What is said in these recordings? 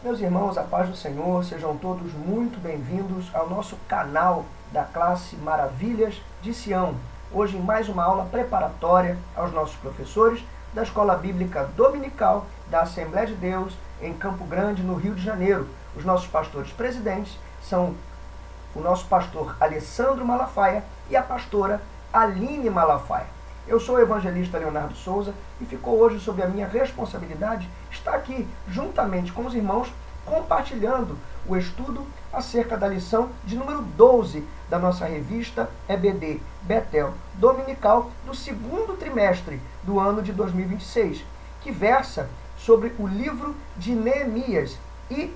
Meus irmãos, a paz do Senhor, sejam todos muito bem-vindos ao nosso canal da classe Maravilhas de Sião. Hoje em mais uma aula preparatória aos nossos professores da Escola Bíblica Dominical da Assembleia de Deus em Campo Grande, no Rio de Janeiro. Os nossos pastores presidentes são o nosso pastor Alessandro Malafaia e a pastora Aline Malafaia. Eu sou o evangelista Leonardo Souza e ficou hoje sob a minha responsabilidade estar aqui juntamente com os irmãos compartilhando o estudo acerca da lição de número 12 da nossa revista EBD Betel Dominical do segundo trimestre do ano de 2026, que versa sobre o livro de Neemias. E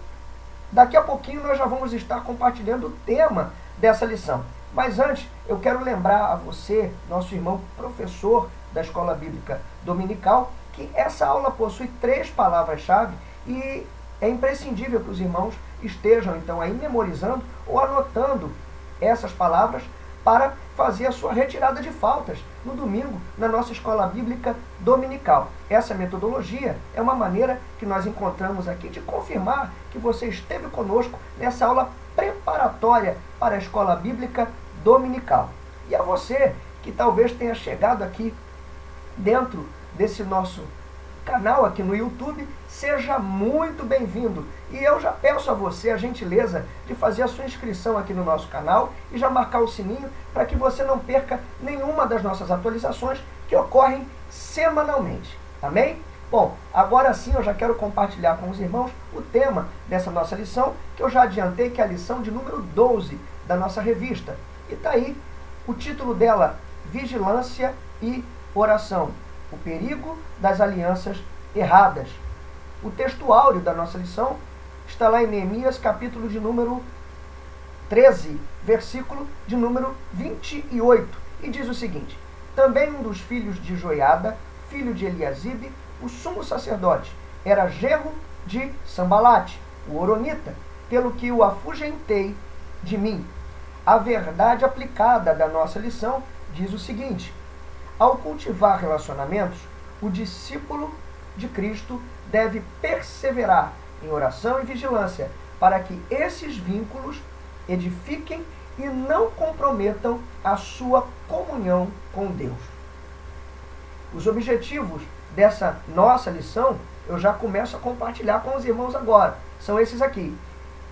daqui a pouquinho nós já vamos estar compartilhando o tema dessa lição. Mas antes, eu quero lembrar a você, nosso irmão professor da Escola Bíblica Dominical, que essa aula possui 3 palavras-chave e é imprescindível que os irmãos estejam, então, aí memorizando ou anotando essas palavras para fazer a sua retirada de faltas no domingo na nossa Escola Bíblica Dominical. Essa metodologia é uma maneira que nós encontramos aqui de confirmar que você esteve conosco nessa aula preparatória para a Escola Bíblica Dominical. E a você que talvez tenha chegado aqui dentro desse nosso canal aqui no YouTube, seja muito bem-vindo. E eu já peço a você a gentileza de fazer a sua inscrição aqui no nosso canal e já marcar o sininho para que você não perca nenhuma das nossas atualizações que ocorrem semanalmente. Amém? Bom, agora sim eu já quero compartilhar com os irmãos o tema dessa nossa lição, que eu já adiantei que é a lição de número 12 da nossa revista. E está aí o título dela, Vigilância e Oração, o perigo das alianças erradas. O texto áureo da nossa lição está lá em Neemias, capítulo de número 13, versículo de número 28, e diz o seguinte: também um dos filhos de Joiada, filho de Eliasibe, o sumo sacerdote, era genro de Sambalate, o horonita, pelo que o afugentei de mim. A verdade aplicada da nossa lição diz o seguinte: ao cultivar relacionamentos, o discípulo de Cristo deve perseverar em oração e vigilância para que esses vínculos edifiquem e não comprometam a sua comunhão com Deus. Os objetivos dessa nossa lição, eu já começo a compartilhar com os irmãos agora. São esses aqui.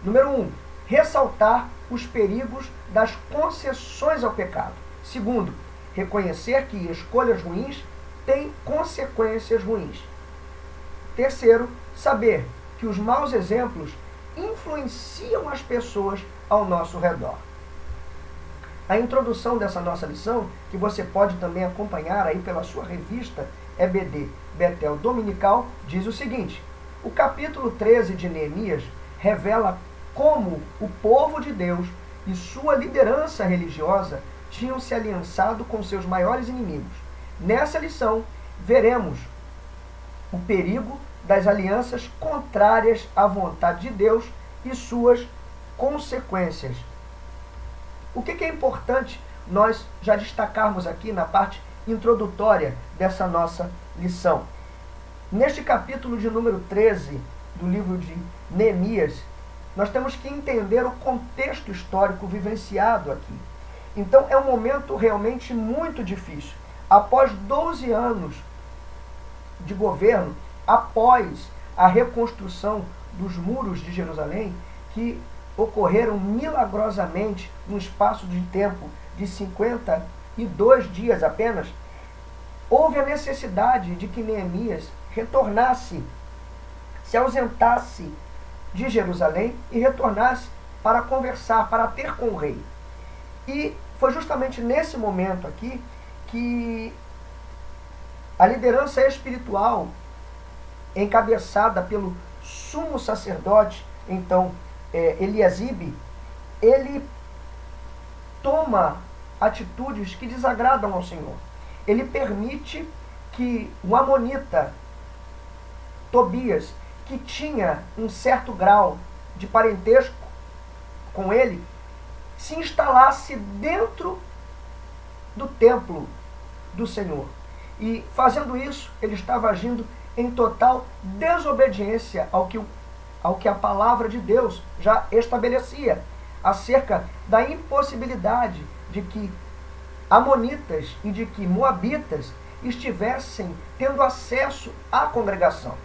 Número 1, ressaltar os perigos das concessões ao pecado. Segundo, reconhecer que escolhas ruins têm consequências ruins. Terceiro, saber que os maus exemplos influenciam as pessoas ao nosso redor. A introdução dessa nossa lição, que você pode também acompanhar aí pela sua revista EBD Betel Dominical, diz o seguinte: o capítulo 13 de Neemias revela como o povo de Deus e sua liderança religiosa tinham se aliançado com seus maiores inimigos. Nessa lição, veremos o perigo das alianças contrárias à vontade de Deus e suas consequências. O que é importante nós já destacarmos aqui na parte introdutória dessa nossa lição? Neste capítulo de número 13 do livro de Neemias, nós temos que entender o contexto histórico vivenciado aqui. Então é um momento realmente muito difícil. Após 12 anos de governo, após a reconstrução dos muros de Jerusalém, que ocorreram milagrosamente num espaço de tempo de 52 dias apenas, houve a necessidade de que Neemias retornasse, se ausentasse de Jerusalém e retornasse para conversar, para ter com o rei. E foi justamente nesse momento aqui que a liderança espiritual, encabeçada pelo sumo sacerdote, então, Eliasibe, ele toma atitudes que desagradam ao Senhor. Ele permite que o amonita Tobias, que tinha um certo grau de parentesco com ele, se instalasse dentro do templo do Senhor. E fazendo isso, ele estava agindo em total desobediência ao que o ao que a palavra de Deus já estabelecia, acerca da impossibilidade de que amonitas e de que moabitas estivessem tendo acesso à congregação.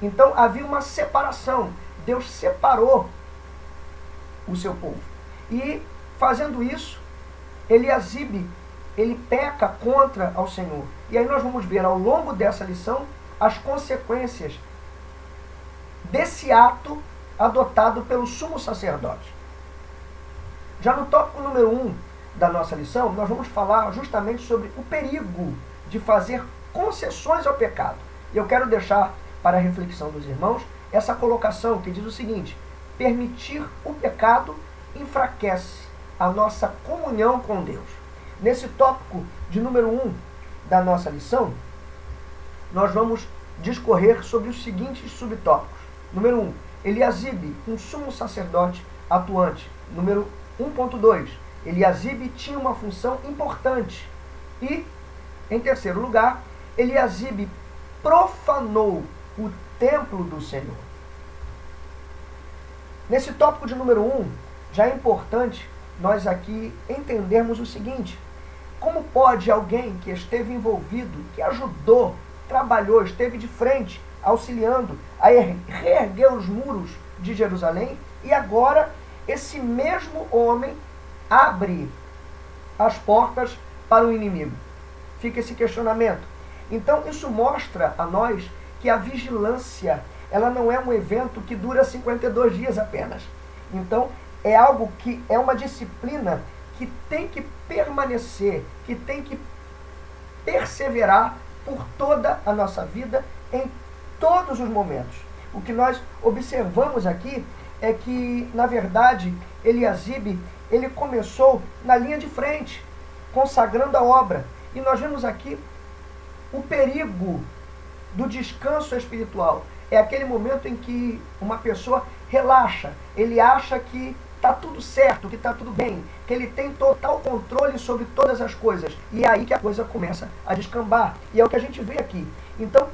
Então havia uma separação. Deus separou o seu povo. E fazendo isso, Eliasibe, ele peca contra ao Senhor. E aí nós vamos ver ao longo dessa lição as consequências desse ato adotado pelo sumo sacerdote. Já no tópico número 1 da nossa lição, nós vamos falar justamente sobre o perigo de fazer concessões ao pecado. E eu quero deixar para a reflexão dos irmãos essa colocação que diz o seguinte: permitir o pecado enfraquece a nossa comunhão com Deus. Nesse tópico de número 1 da nossa lição, nós vamos discorrer sobre os seguintes subtópicos. Número 1, Eliasibe, um sumo sacerdote atuante. Número 1.2, Eliasibe tinha uma função importante. E, em terceiro lugar, Eliasibe profanou o templo do Senhor. Nesse tópico de número 1, já é importante nós aqui entendermos o seguinte: como pode alguém que esteve envolvido, que ajudou, trabalhou, esteve de frente, auxiliando a reerguer os muros de Jerusalém, e agora esse mesmo homem abre as portas para o inimigo? Fica esse questionamento. Então isso mostra a nós que a vigilância, ela não é um evento que dura 52 dias apenas. Então é algo que é uma disciplina que tem que permanecer, que tem que perseverar por toda a nossa vida, em todos os momentos. O que nós observamos aqui é que, na verdade, Eliasibe, ele começou na linha de frente, consagrando a obra. E nós vemos aqui o perigo do descanso espiritual. É aquele momento em que uma pessoa relaxa, ele acha que está tudo certo, que está tudo bem, que ele tem total controle sobre todas as coisas. E é aí que a coisa começa a descambar. E é o que a gente vê aqui. Então,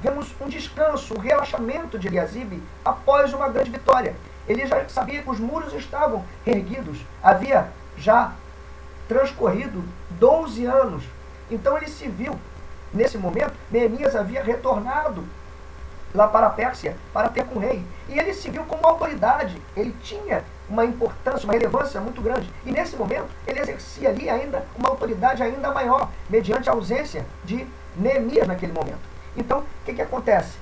vemos um descanso, um relaxamento de Eliasibe após uma grande vitória. Ele já sabia que os muros estavam erguidos. Havia já transcorrido 12 anos. Então ele se viu, nesse momento, Neemias havia retornado lá para a Pérsia para ter com o rei. E ele se viu como autoridade. Ele tinha uma importância, uma relevância muito grande. E nesse momento, ele exercia ali ainda uma autoridade ainda maior, mediante a ausência de Neemias naquele momento. Então, o que acontece?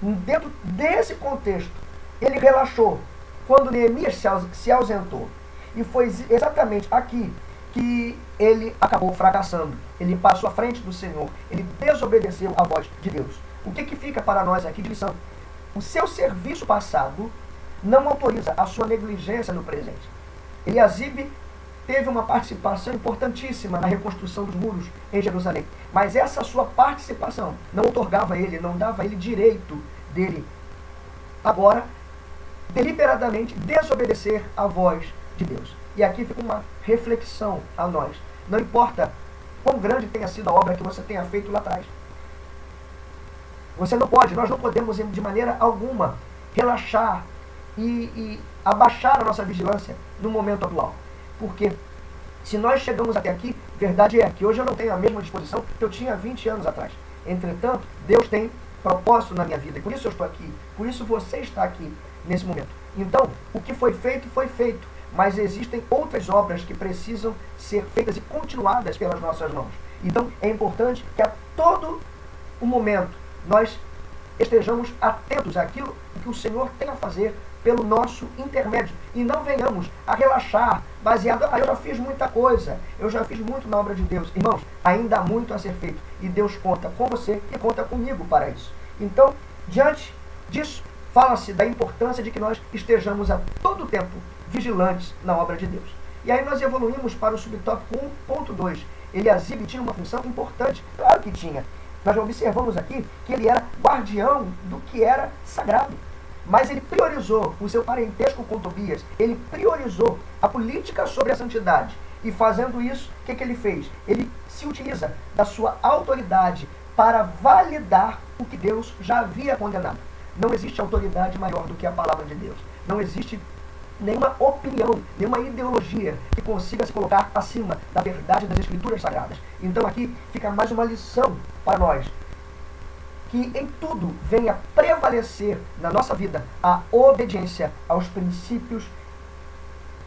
Dentro desse contexto, ele relaxou quando Neemias se ausentou. E foi exatamente aqui que ele acabou fracassando. Ele passou à frente do Senhor. Ele desobedeceu à voz de Deus. O que fica para nós aqui de lição? O seu serviço passado não autoriza a sua negligência no presente. Eliasibe teve uma participação importantíssima na reconstrução dos muros em Jerusalém. Mas essa sua participação não otorgava a ele, não dava a ele direito dele agora deliberadamente desobedecer à voz de Deus. E aqui fica uma reflexão a nós. Não importa quão grande tenha sido a obra que você tenha feito lá atrás. Você não pode, nós não podemos de maneira alguma relaxar e abaixar a nossa vigilância no momento atual. Porque se nós chegamos até aqui, verdade é que hoje eu não tenho a mesma disposição que eu tinha 20 anos atrás. Entretanto, Deus tem propósito na minha vida. E por isso eu estou aqui. Por isso você está aqui nesse momento. Então, o que foi feito, foi feito. Mas existem outras obras que precisam ser feitas e continuadas pelas nossas mãos. Então, é importante que a todo o momento nós estejamos atentos àquilo que o Senhor tem a fazer pelo nosso intermédio. E não venhamos a relaxar, baseado, eu já fiz muita coisa, eu já fiz muito na obra de Deus. Irmãos, ainda há muito a ser feito. E Deus conta com você e conta comigo para isso. Então, diante disso, fala-se da importância de que nós estejamos a todo tempo vigilantes na obra de Deus. E aí nós evoluímos para o subtópico 1.2. Eliasibe tinha uma função importante. Claro que tinha. Nós observamos aqui que ele era guardião do que era sagrado. Mas ele priorizou o seu parentesco com Tobias. Ele priorizou a política sobre a santidade. E fazendo isso, o que ele fez? Ele se utiliza da sua autoridade para validar o que Deus já havia condenado. não existe autoridade maior do que a palavra de Deus. Não existe nenhuma opinião, nenhuma ideologia que consiga se colocar acima da verdade das Escrituras Sagradas. Então aqui fica mais uma lição para nós, que em tudo venha prevalecer na nossa vida a obediência aos princípios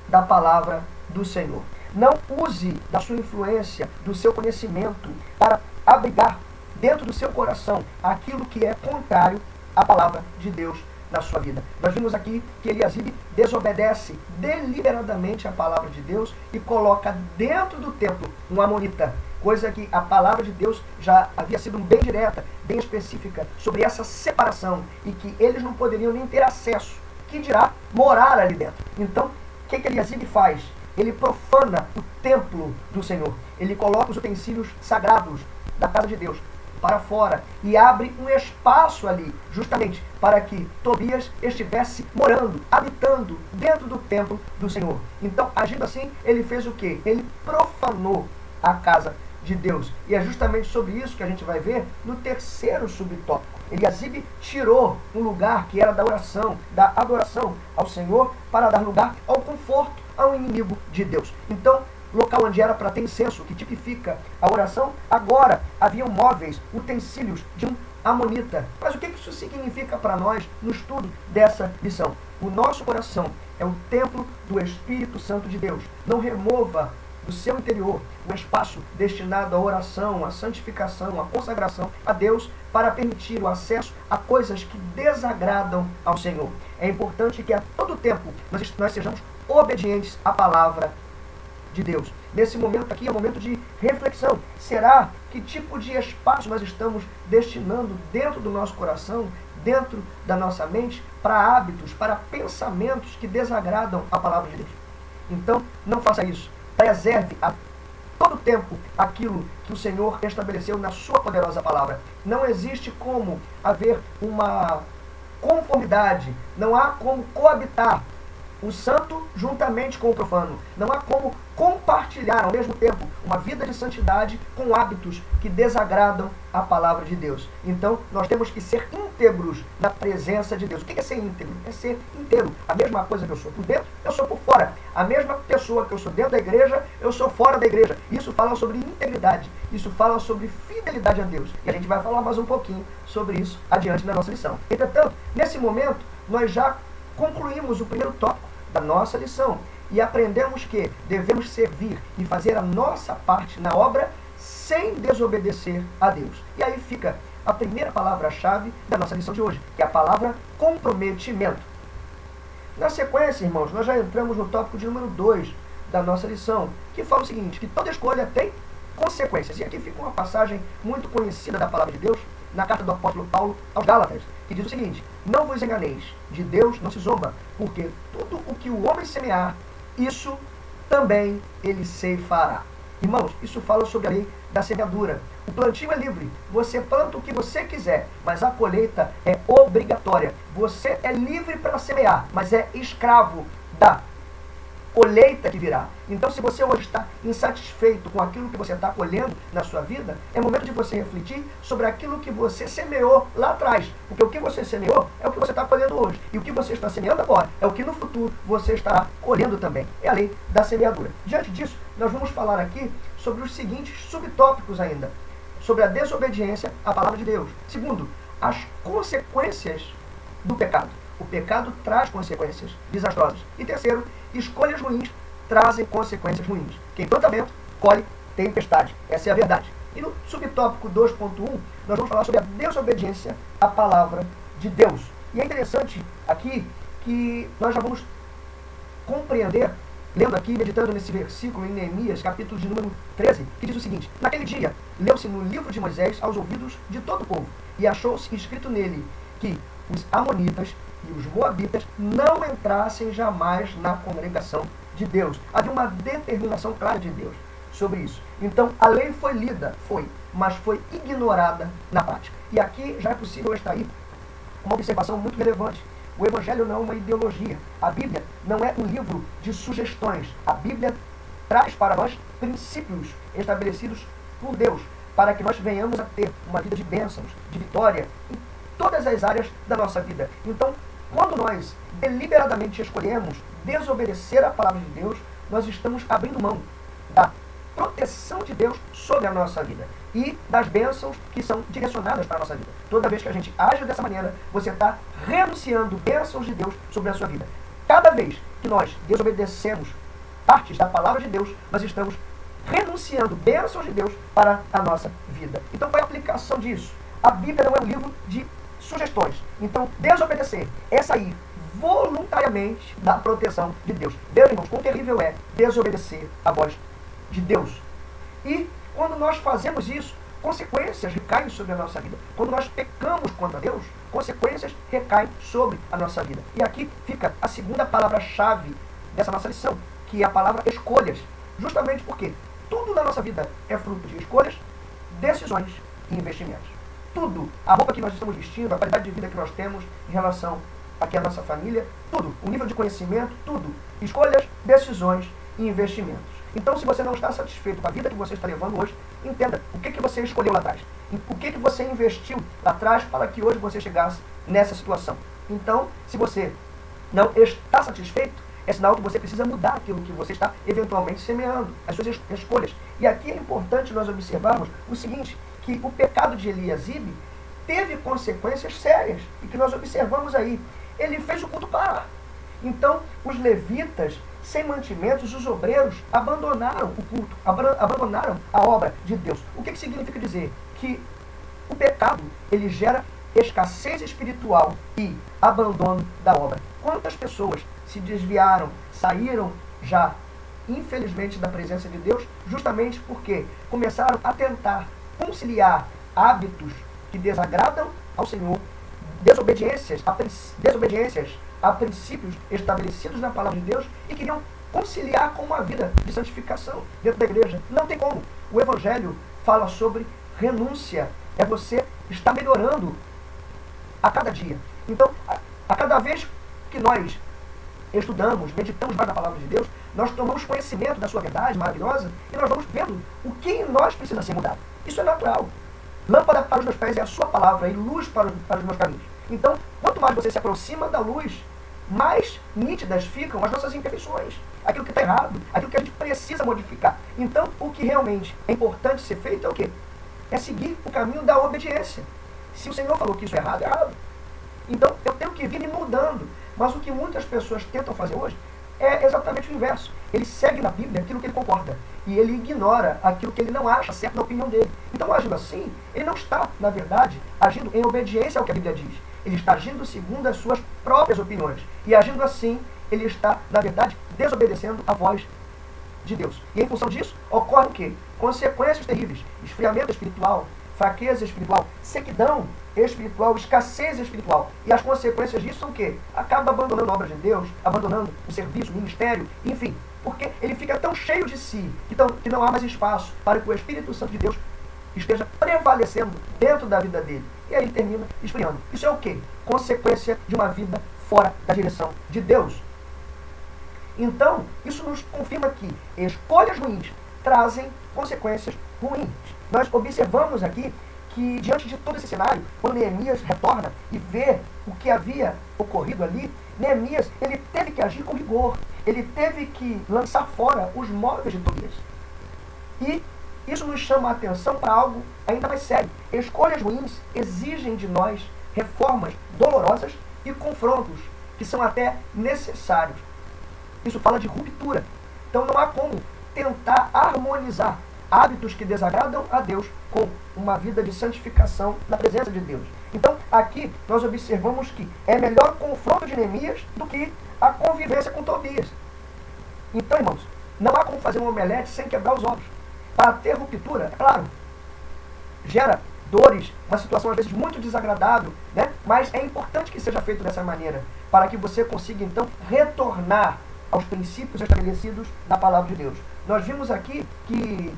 da palavra do Senhor. Não use da sua influência, do seu conhecimento, para abrigar dentro do seu coração aquilo que é contrário à palavra de Deus na sua vida. Nós vimos aqui que Eliasibe desobedece deliberadamente a palavra de Deus e coloca dentro do templo um amonita, coisa que a palavra de Deus já havia sido bem direta, bem específica sobre essa separação e que eles não poderiam nem ter acesso, que dirá morar ali dentro. Então, o que Eliasibe faz? Ele profana o templo do Senhor. Ele coloca os utensílios sagrados da casa de Deus para fora e abre um espaço ali, justamente para que Tobias estivesse morando, habitando dentro do templo do Senhor. Então, agindo assim, ele fez o quê? Ele profanou a casa de Deus. E é justamente sobre isso que a gente vai ver no terceiro subtópico. Eliasibe tirou um lugar que era da oração, da adoração ao Senhor, para dar lugar ao conforto ao inimigo de Deus. Então, local onde era para ter incenso, que tipifica a oração, agora haviam móveis, utensílios de um amonita. Mas o que isso significa para nós no estudo dessa lição? O nosso coração é o templo do Espírito Santo de Deus. Não remova do seu interior um espaço destinado à oração, à santificação, à consagração a Deus, para permitir o acesso a coisas que desagradam ao Senhor. É importante que a todo tempo nós sejamos obedientes à palavra de Deus. Nesse momento aqui é um momento de reflexão. Será que tipo de espaço nós estamos destinando dentro do nosso coração, dentro da nossa mente, para hábitos, para pensamentos que desagradam a palavra de Deus? Então, não faça isso. Preserve a todo tempo aquilo que o Senhor estabeleceu na sua poderosa palavra. Não existe como haver uma conformidade, não há como coabitar o santo juntamente com o profano. Não há como compartilhar ao mesmo tempo uma vida de santidade com hábitos que desagradam a palavra de Deus. Então, nós temos que ser íntegros na presença de Deus. O que é ser íntegro? É ser inteiro. A mesma coisa que eu sou por dentro, eu sou por fora. A mesma pessoa que eu sou dentro da igreja, eu sou fora da igreja. Isso fala sobre integridade. Isso fala sobre fidelidade a Deus. E a gente vai falar mais um pouquinho sobre isso adiante na nossa lição. Entretanto, nesse momento, nós já concluímos o primeiro tópico da nossa lição e aprendemos que devemos servir e fazer a nossa parte na obra sem desobedecer a Deus. E aí fica a primeira palavra-chave da nossa lição de hoje, que é a palavra comprometimento. Na sequência, irmãos, nós já entramos no tópico de número 2 da nossa lição, que fala o seguinte, que toda escolha tem consequências. E aqui fica uma passagem muito conhecida da palavra de Deus, na carta do apóstolo Paulo aos Gálatas, que diz o seguinte: não vos enganeis, de Deus não se zomba, porque tudo o que o homem semear, isso também ele ceifará. Irmãos, isso fala sobre a lei da semeadura. O plantio é livre, você planta o que você quiser, mas a colheita é obrigatória. Você é livre para semear, mas é escravo da colheita que virá. Então, se você hoje está insatisfeito com aquilo que você está colhendo na sua vida, é momento de você refletir sobre aquilo que você semeou lá atrás. Porque o que você semeou é o que você está colhendo hoje. E o que você está semeando agora é o que no futuro você estará colhendo também. É a lei da semeadura. Diante disso, nós vamos falar aqui sobre os seguintes subtópicos ainda. Sobre a desobediência à palavra de Deus. Segundo, as consequências do pecado. O pecado traz consequências desastrosas. E terceiro, escolhas ruins trazem consequências ruins. Quem planta vento, colhe tempestade. Essa é a verdade. E no subtópico 2.1, nós vamos falar sobre a desobediência à palavra de Deus. E é interessante aqui que nós já vamos compreender, lendo aqui, meditando nesse versículo em Neemias, capítulo de número 13, que diz o seguinte: naquele dia, leu-se no livro de Moisés aos ouvidos de todo o povo, e achou-se escrito nele que os amonitas e os moabitas não entrassem jamais na congregação de Deus. Havia uma determinação clara de Deus sobre isso. Então, a lei foi lida, mas foi ignorada na prática. E aqui já é possível extrair uma observação muito relevante. O Evangelho não é uma ideologia. A Bíblia não é um livro de sugestões. A Bíblia traz para nós princípios estabelecidos por Deus, para que nós venhamos a ter uma vida de bênçãos, de vitória, em todas as áreas da nossa vida. Então, quando nós deliberadamente escolhemos desobedecer à palavra de Deus, nós estamos abrindo mão da proteção de Deus sobre a nossa vida e das bênçãos que são direcionadas para a nossa vida. Toda vez que a gente age dessa maneira, você está renunciando bênçãos de Deus sobre a sua vida. Cada vez que nós desobedecemos partes da palavra de Deus, nós estamos renunciando bênçãos de Deus para a nossa vida. Então, qual é a aplicação disso? A Bíblia não é um livro de sugestões. Então, desobedecer é sair voluntariamente da proteção de Deus. Vejam, irmãos, quão terrível é desobedecer a voz de Deus. E quando nós fazemos isso, consequências recaem sobre a nossa vida. Quando nós pecamos contra Deus, consequências recaem sobre a nossa vida. E aqui fica a segunda palavra-chave dessa nossa lição, que é a palavra escolhas. Justamente porque tudo na nossa vida é fruto de escolhas, decisões e investimentos. Tudo, a roupa que nós estamos vestindo, a qualidade de vida que nós temos em relação aqui à nossa família, tudo, o nível de conhecimento, tudo, escolhas, decisões e investimentos. Então, se você não está satisfeito com a vida que você está levando hoje, entenda o que você escolheu lá atrás, o que você investiu lá atrás para que hoje você chegasse nessa situação. Então, se você não está satisfeito, é sinal que você precisa mudar aquilo que você está eventualmente semeando, as suas escolhas. E aqui é importante nós observarmos o seguinte, que o pecado de Eliasibe teve consequências sérias, e que nós observamos aí. Ele fez o culto parar. Então, os levitas, sem mantimentos, os obreiros abandonaram o culto, abandonaram a obra de Deus. O que significa dizer? Que o pecado, ele gera escassez espiritual e abandono da obra. Quantas pessoas se desviaram, saíram já, infelizmente, da presença de Deus, justamente porque começaram a tentar conciliar hábitos que desagradam ao Senhor, desobediências a princípios estabelecidos na palavra de Deus e queriam conciliar com uma vida de santificação dentro da igreja. Não tem como. O Evangelho fala sobre renúncia. É você estar melhorando a cada dia. Então, a cada vez que nós estudamos, meditamos mais na palavra de Deus, nós tomamos conhecimento da sua verdade maravilhosa e nós vamos vendo o que em nós precisa ser mudado. Isso é natural. Lâmpada para os meus pés é a sua palavra e luz para os meus caminhos. Então, quanto mais você se aproxima da luz, mais nítidas ficam as nossas imperfeições, aquilo que está errado, aquilo que a gente precisa modificar. Então, o que realmente é importante ser feito é o quê? É seguir o caminho da obediência. Se o Senhor falou que isso é errado, é errado. Então, eu tenho que vir me mudando. Mas o que muitas pessoas tentam fazer hoje é exatamente o inverso. Ele segue na Bíblia aquilo que ele concorda. E ele ignora aquilo que ele não acha certo na opinião dele. Então, agindo assim, ele não está, na verdade, agindo em obediência ao que a Bíblia diz. Ele está agindo segundo as suas próprias opiniões. E agindo assim, ele está, na verdade, desobedecendo a voz de Deus. E em função disso, ocorre o quê? Consequências terríveis. Esfriamento espiritual, fraqueza espiritual, sequidão espiritual, escassez espiritual. E as consequências disso são o quê? Acaba abandonando a obra de Deus, abandonando o serviço, o ministério, enfim. Porque ele fica tão cheio de si, que não há mais espaço para que o Espírito Santo de Deus esteja prevalecendo dentro da vida dele. E aí ele termina esfriando. Isso é o quê? Consequência de uma vida fora da direção de Deus. Então, isso nos confirma que escolhas ruins trazem consequências ruins. Nós observamos aqui que, diante de todo esse cenário, quando Neemias retorna e vê o que havia ocorrido ali, Neemias, ele teve que agir com rigor. Ele teve que lançar fora os móveis de Tobias. E isso nos chama a atenção para algo ainda mais sério. Escolhas ruins exigem de nós reformas dolorosas e confrontos que são até necessários. Isso fala de ruptura. Então não há como tentar harmonizar hábitos que desagradam a Deus com uma vida de santificação na presença de Deus. Então, aqui nós observamos que é melhor o confronto de Neemias do que a convivência com Tobias. Então, irmãos, não há como fazer um omelete sem quebrar os ovos. Para ter ruptura, é claro, gera dores, uma situação às vezes muito desagradável, né? Mas é importante que seja feito dessa maneira, para que você consiga então retornar aos princípios estabelecidos na palavra de Deus. Nós vimos aqui que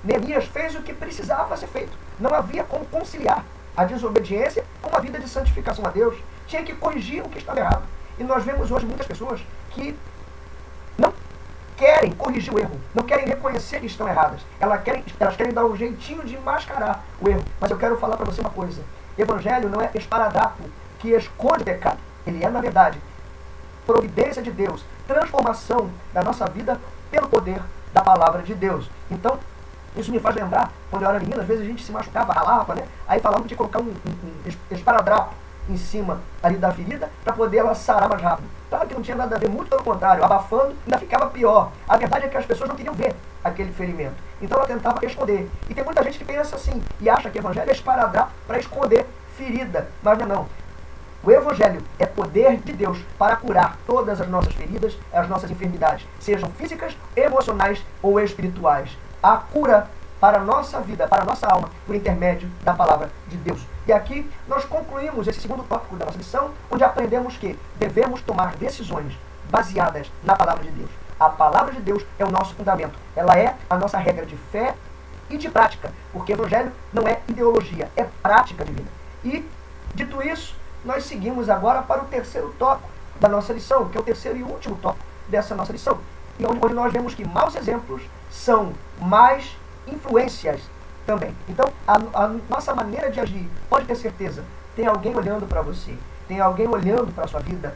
Neemias fez o que precisava ser feito. Não havia como conciliar a desobediência com uma vida de santificação a Deus. Tinha que corrigir o que estava errado. E nós vemos hoje muitas pessoas que não querem corrigir o erro, não querem reconhecer que estão erradas. Elas querem dar um jeitinho de mascarar o erro. Mas eu quero falar para você uma coisa. Evangelho não é esparadrapo que esconde o pecado. Ele é, na verdade, providência de Deus, transformação da nossa vida pelo poder da palavra de Deus. Então, isso me faz lembrar, quando eu era menino, às vezes a gente se machucava, ralava, né? Aí falavam de colocar um esparadrapo em cima ali da ferida para poder ela sarar mais rápido. Claro que não tinha nada a ver, muito pelo contrário, abafando ainda ficava pior. A verdade é que as pessoas não queriam ver aquele ferimento. Então ela tentava esconder. E tem muita gente que pensa assim e acha que o evangelho é esparadrapo para esconder ferida, mas não é não. O Evangelho é poder de Deus para curar todas as nossas feridas, as nossas enfermidades, sejam físicas, emocionais ou espirituais. A cura para a nossa vida, para a nossa alma, por intermédio da palavra de Deus. E aqui nós concluímos esse segundo tópico da nossa lição, onde aprendemos que devemos tomar decisões baseadas na palavra de Deus. A palavra de Deus é o nosso fundamento. Ela é a nossa regra de fé e de prática, porque o Evangelho não é ideologia, é prática de vida. E, dito isso, nós seguimos agora para o terceiro tópico da nossa lição, que é o terceiro e último tópico dessa nossa lição, e onde nós vemos que maus exemplos são mais influências também. Então, a nossa maneira de agir, pode ter certeza, tem alguém olhando para você, tem alguém olhando para a sua vida,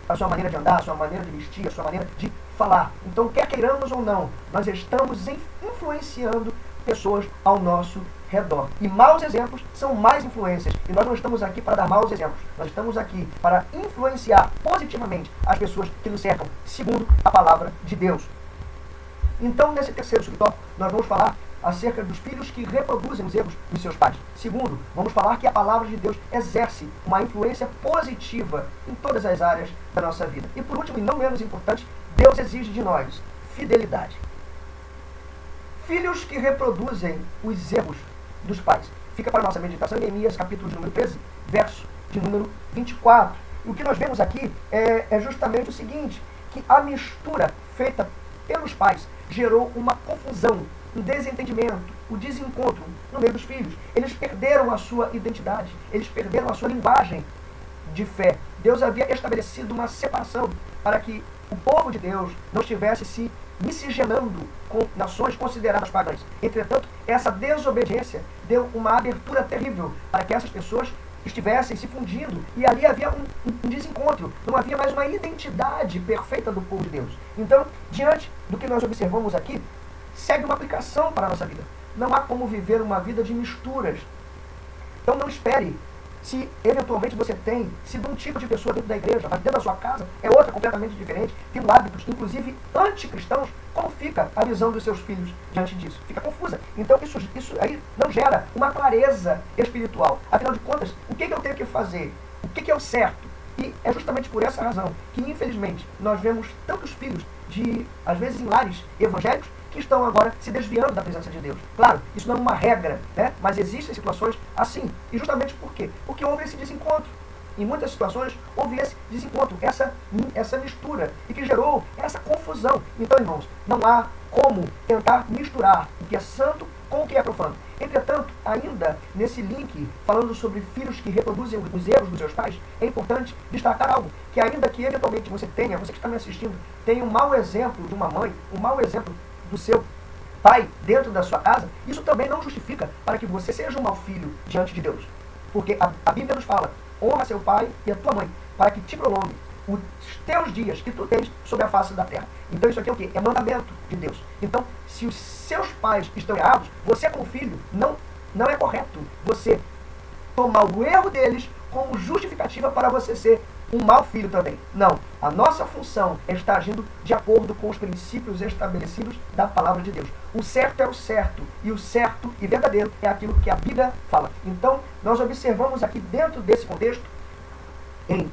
a sua maneira de andar, a sua maneira de vestir, a sua maneira de falar. Então, quer queiramos ou não, nós estamos influenciando pessoas ao nosso redor. E maus exemplos são mais influências. E nós não estamos aqui para dar maus exemplos. Nós estamos aqui para influenciar positivamente as pessoas que nos cercam, segundo a palavra de Deus. Então, nesse terceiro subtópico, nós vamos falar acerca dos filhos que reproduzem os erros dos seus pais. Segundo, vamos falar que a palavra de Deus exerce uma influência positiva em todas as áreas da nossa vida. E por último, e não menos importante, Deus exige de nós fidelidade. Filhos que reproduzem os erros dos pais. Fica para a nossa meditação em Neemias, capítulo de número 13, verso de número 24. E o que nós vemos aqui é justamente o seguinte, que a mistura feita pelos pais gerou uma confusão, um desentendimento, o desencontro no meio dos filhos. Eles perderam a sua identidade, eles perderam a sua linguagem de fé. Deus havia estabelecido uma separação para que o povo de Deus não estivesse se miscigenando com nações consideradas pagãs. Entretanto, essa desobediência deu uma abertura terrível para que essas pessoas estivessem se fundindo, e ali havia um desencontro, não havia mais uma identidade perfeita do povo de Deus. Então, diante do que nós observamos aqui, segue uma aplicação para a nossa vida. Não há como viver uma vida de misturas. Então não espere. Se eventualmente você tem sido um tipo de pessoa dentro da igreja, mas dentro da sua casa é outra completamente diferente, tendo hábitos, inclusive anticristãos, como fica a visão dos seus filhos diante disso? Fica confusa. Então isso aí não gera uma clareza espiritual. Afinal de contas, o que eu tenho que fazer? O que é o certo? E é justamente por essa razão que, infelizmente, nós vemos tantos filhos às vezes, em lares evangélicos, que estão agora se desviando da presença de Deus. Claro, isso não é uma regra, né? Mas existem situações assim. E justamente por quê? Porque houve esse desencontro. Em muitas situações houve esse desencontro, essa mistura, e que gerou essa confusão. Então, irmãos, não há como tentar misturar o que é santo com o que é profano. Entretanto, ainda nesse link, falando sobre filhos que reproduzem os erros dos seus pais, é importante destacar algo, que ainda que eventualmente você que está me assistindo, tenha um mau exemplo de uma mãe, um mau exemplo do seu pai dentro da sua casa, isso também não justifica para que você seja um mau filho diante de Deus. Porque a Bíblia nos fala, honra seu pai e a tua mãe, para que te prolongue os teus dias que tu tens sobre a face da terra. Então isso aqui é o quê? É mandamento de Deus. Então, se os seus pais estão errados, você como filho, não é correto você tomar o erro deles como justificativa para você ser um mau filho também. Não. A nossa função é estar agindo de acordo com os princípios estabelecidos da palavra de Deus. O certo é o certo, e o certo e verdadeiro é aquilo que a Bíblia fala. Então, nós observamos aqui dentro desse contexto, em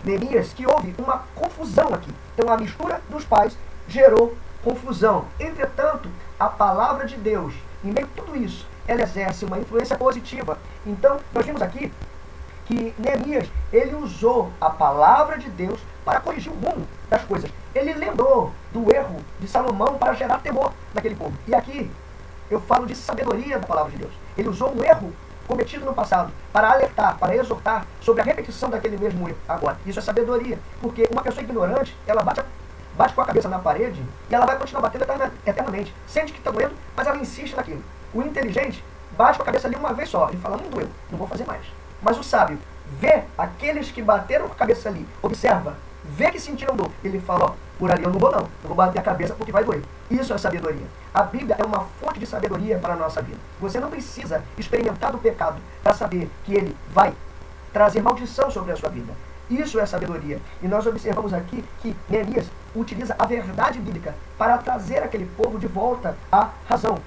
Neemias, que houve uma confusão aqui. Então, a mistura dos pais gerou confusão. Entretanto, a palavra de Deus, em meio a tudo isso, ela exerce uma influência positiva. Então, nós vimos aqui que Neemias, ele usou a palavra de Deus para corrigir o rumo das coisas. Ele lembrou do erro de Salomão para gerar temor naquele povo. E aqui eu falo de sabedoria da palavra de Deus. Ele usou um erro cometido no passado para alertar, para exortar sobre a repetição daquele mesmo erro agora. Isso é sabedoria, porque uma pessoa ignorante, ela bate com a cabeça na parede e ela vai continuar batendo eternamente. Sente que está doendo, mas ela insiste naquilo. O inteligente bate com a cabeça ali uma vez só. Ele fala, não doeu, não vou fazer mais. Mas o sábio vê aqueles que bateram a cabeça ali, observa, vê que sentiram dor. Ele fala, ó, por ali eu não vou bater a cabeça porque vai doer. Isso é sabedoria. A Bíblia é uma fonte de sabedoria para a nossa vida. Você não precisa experimentar do pecado para saber que ele vai trazer maldição sobre a sua vida. Isso é sabedoria. E nós observamos aqui que Neemias utiliza a verdade bíblica para trazer aquele povo de volta à razão.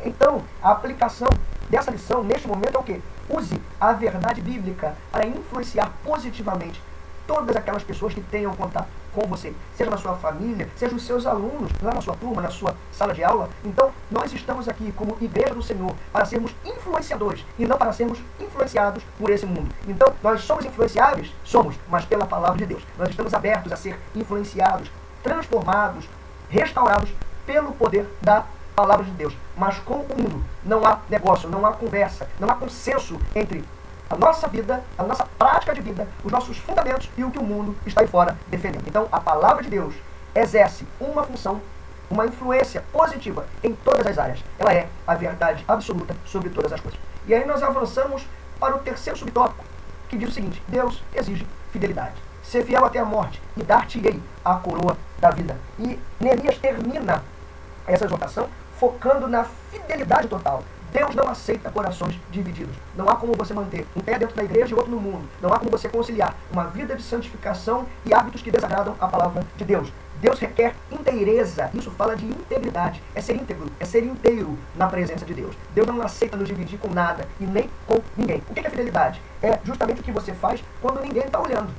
Então, a aplicação dessa lição, neste momento, é o quê? Use a verdade bíblica para influenciar positivamente todas aquelas pessoas que tenham contato com você, seja na sua família, seja os seus alunos, lá na sua turma, na sua sala de aula. Então, nós estamos aqui como Igreja do Senhor para sermos influenciadores e não para sermos influenciados por esse mundo. Então, nós somos influenciáveis? Somos, mas pela palavra de Deus. Nós estamos abertos a ser influenciados, transformados, restaurados pelo poder da palavra de Deus. Mas com o mundo não há negócio, não há conversa, não há consenso entre a nossa vida, a nossa prática de vida, os nossos fundamentos e o que o mundo está aí fora defendendo. Então, a palavra de Deus exerce uma função, uma influência positiva em todas as áreas. Ela é a verdade absoluta sobre todas as coisas. E aí nós avançamos para o terceiro subtópico, que diz o seguinte: Deus exige fidelidade. Ser fiel até a morte e dar-te-ei a coroa da vida. E Neemias termina essa exortação focando na fidelidade total. Deus não aceita corações divididos. Não há como você manter um pé dentro da igreja e outro no mundo. Não há como você conciliar uma vida de santificação e hábitos que desagradam a palavra de Deus. Deus requer inteireza. Isso fala de integridade. É ser íntegro, é ser inteiro na presença de Deus. Deus não aceita nos dividir com nada e nem com ninguém. O que é fidelidade? É justamente o que você faz quando ninguém está olhando.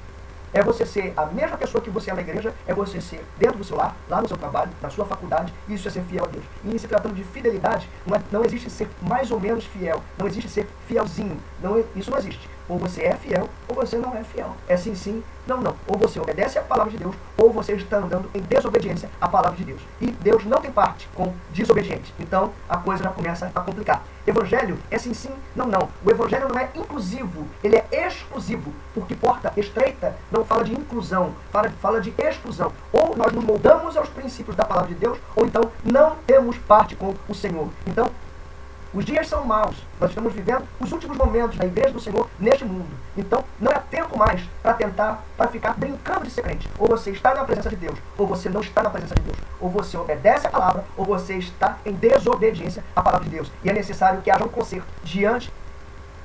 É você ser a mesma pessoa que você é na igreja, é você ser dentro do seu lar, lá no seu trabalho, na sua faculdade, isso é ser fiel a Deus. E se tratando de fidelidade, não existe ser mais ou menos fiel, não existe ser fielzinho, isso não existe. Ou você é fiel, ou você não é fiel. É sim, sim, não, não. Ou você obedece à palavra de Deus, ou você está andando em desobediência à palavra de Deus. E Deus não tem parte com desobediente. Então, a coisa já começa a complicar. Evangelho é sim, sim, não, não. O evangelho não é inclusivo, ele é exclusivo. Porque porta estreita não fala de inclusão, fala de exclusão. Ou nós nos moldamos aos princípios da palavra de Deus, ou então não temos parte com o Senhor. Então, os dias são maus. Nós estamos vivendo os últimos momentos da igreja do Senhor neste mundo. Então, não é tempo mais para ficar brincando de ser crente. Ou você está na presença de Deus, ou você não está na presença de Deus. Ou você obedece a palavra, ou você está em desobediência à palavra de Deus. E é necessário que haja um conserto diante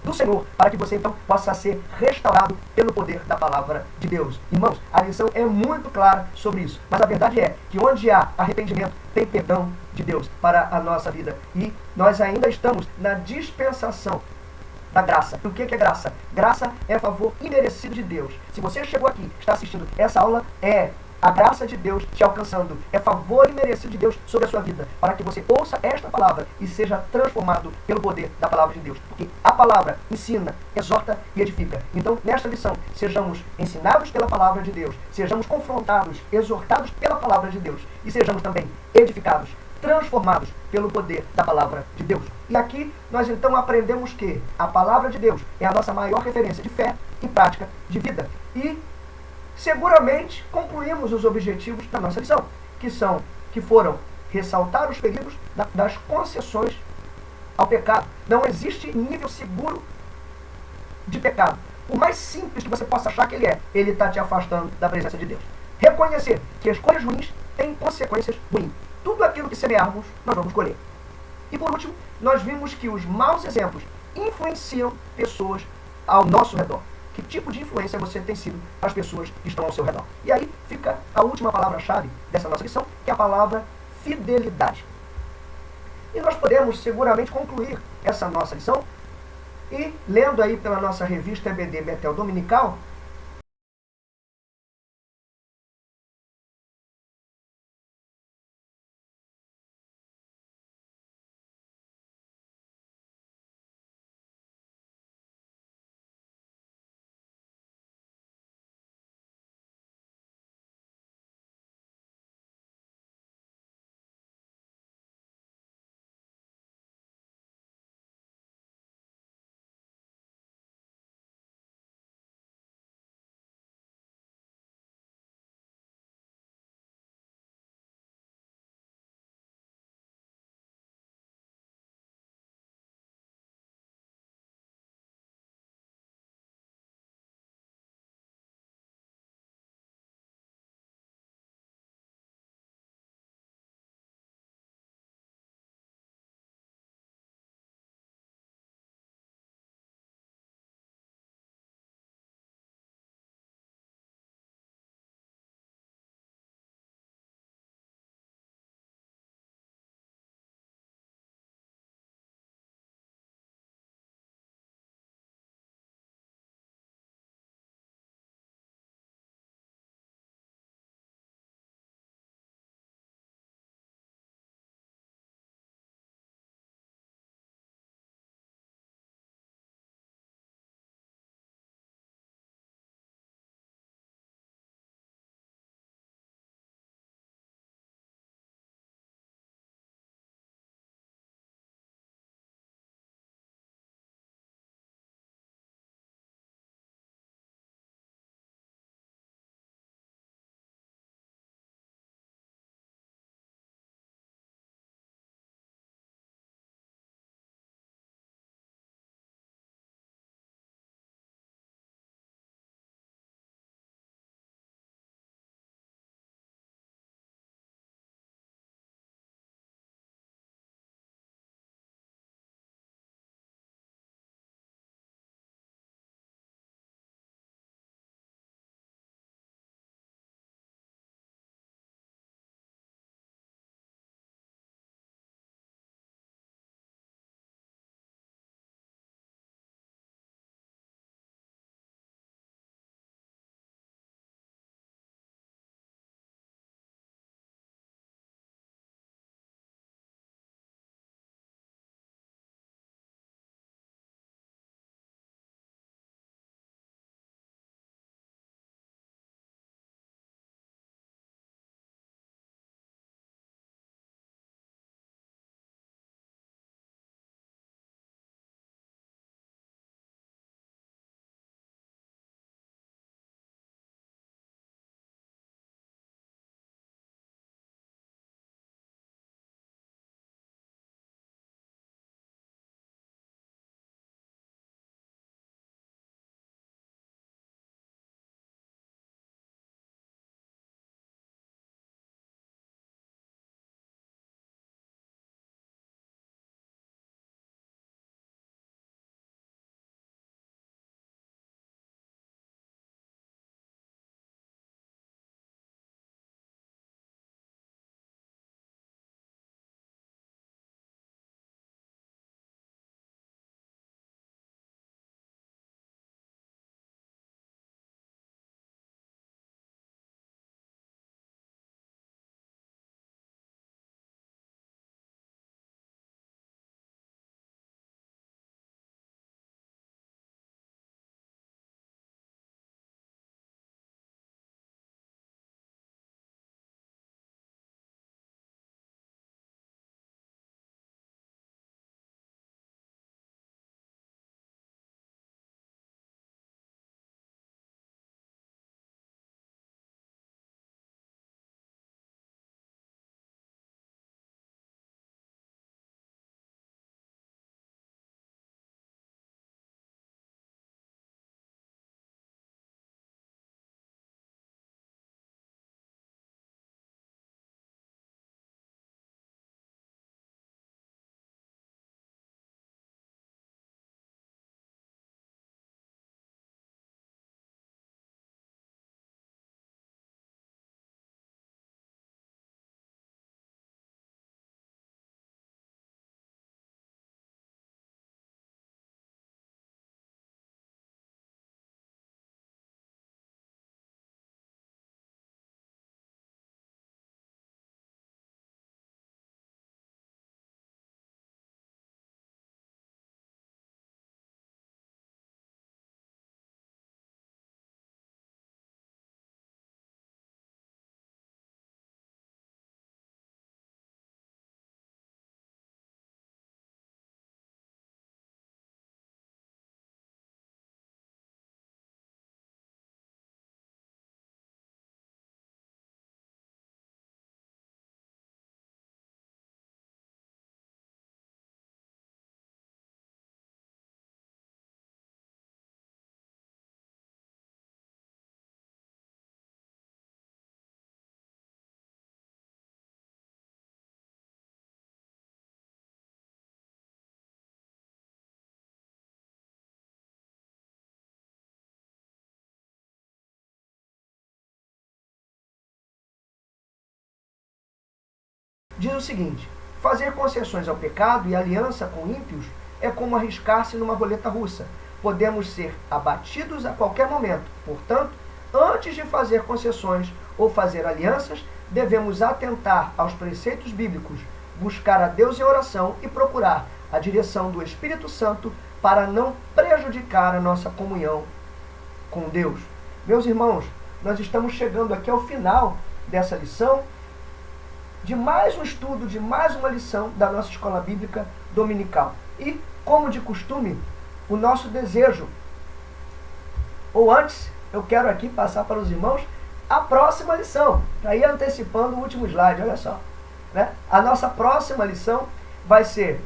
do Senhor, para que você então possa ser restaurado pelo poder da palavra de Deus. Irmãos, a lição é muito clara sobre isso, mas a verdade é que onde há arrependimento, tem perdão de Deus para a nossa vida. E nós ainda estamos na dispensação da graça. E o que é graça? Graça é favor imerecido de Deus. Se você chegou aqui, está assistindo essa aula, é a graça de Deus te alcançando, é favor imerecido de Deus sobre a sua vida, para que você ouça esta palavra e seja transformado pelo poder da palavra de Deus. Porque a palavra ensina, exorta e edifica. Então, nesta lição, sejamos ensinados pela palavra de Deus, sejamos confrontados, exortados pela palavra de Deus e sejamos também edificados, transformados pelo poder da palavra de Deus. E aqui nós então aprendemos que a palavra de Deus é a nossa maior referência de fé e prática de vida. E seguramente concluímos os objetivos da nossa lição, que foram ressaltar os perigos das concessões ao pecado. Não existe nível seguro de pecado. Por mais simples que você possa achar que ele está te afastando da presença de Deus. Reconhecer que escolhas ruins têm consequências ruins. Tudo aquilo que semearmos, nós vamos colher. E por último, nós vimos que os maus exemplos influenciam pessoas ao nosso redor. Que tipo de influência você tem sido para as pessoas que estão ao seu redor? E aí fica a última palavra-chave dessa nossa lição, que é a palavra fidelidade. E nós podemos seguramente concluir essa nossa lição e lendo aí pela nossa revista EBD Betel Dominical, diz o seguinte: fazer concessões ao pecado e aliança com ímpios é como arriscar-se numa roleta russa. Podemos ser abatidos a qualquer momento. Portanto, antes de fazer concessões ou fazer alianças, devemos atentar aos preceitos bíblicos, buscar a Deus em oração e procurar a direção do Espírito Santo para não prejudicar a nossa comunhão com Deus. Meus irmãos, nós estamos chegando aqui ao final dessa lição, de mais um estudo, de mais uma lição da nossa escola bíblica dominical. E, como de costume, o nosso desejo, ou antes, eu quero aqui passar para os irmãos a próxima lição. Está aí antecipando o último slide, olha só. Né? A nossa próxima lição vai ser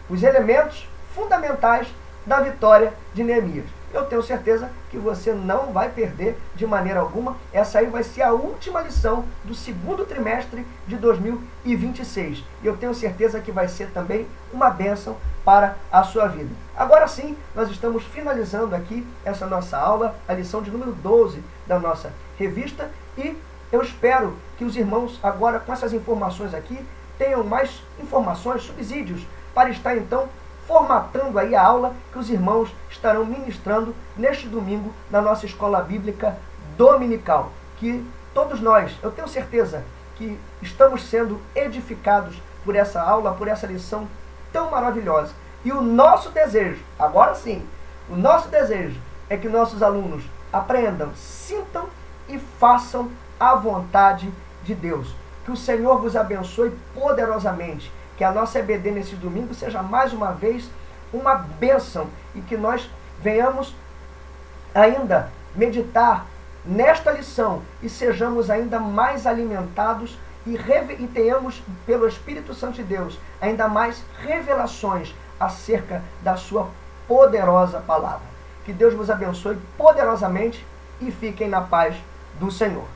os elementos fundamentais da vitória de Neemias. Eu tenho certeza que você não vai perder de maneira alguma. Essa aí vai ser a última lição do segundo trimestre de 2026. E eu tenho certeza que vai ser também uma bênção para a sua vida. Agora sim, nós estamos finalizando aqui essa nossa aula, a lição de número 12 da nossa revista. E eu espero que os irmãos, agora com essas informações aqui, tenham mais informações, subsídios, para estar então formatando aí a aula que os irmãos estarão ministrando neste domingo na nossa escola bíblica dominical. Que todos nós, eu tenho certeza que estamos sendo edificados por essa aula, por essa lição tão maravilhosa. E o nosso desejo, agora sim, o nosso desejo é que nossos alunos aprendam, sintam e façam a vontade de Deus. Que o Senhor vos abençoe poderosamente. Que a nossa EBD nesse domingo seja mais uma vez uma bênção e que nós venhamos ainda meditar nesta lição e sejamos ainda mais alimentados e tenhamos pelo Espírito Santo de Deus ainda mais revelações acerca da sua poderosa palavra. Que Deus vos abençoe poderosamente e fiquem na paz do Senhor.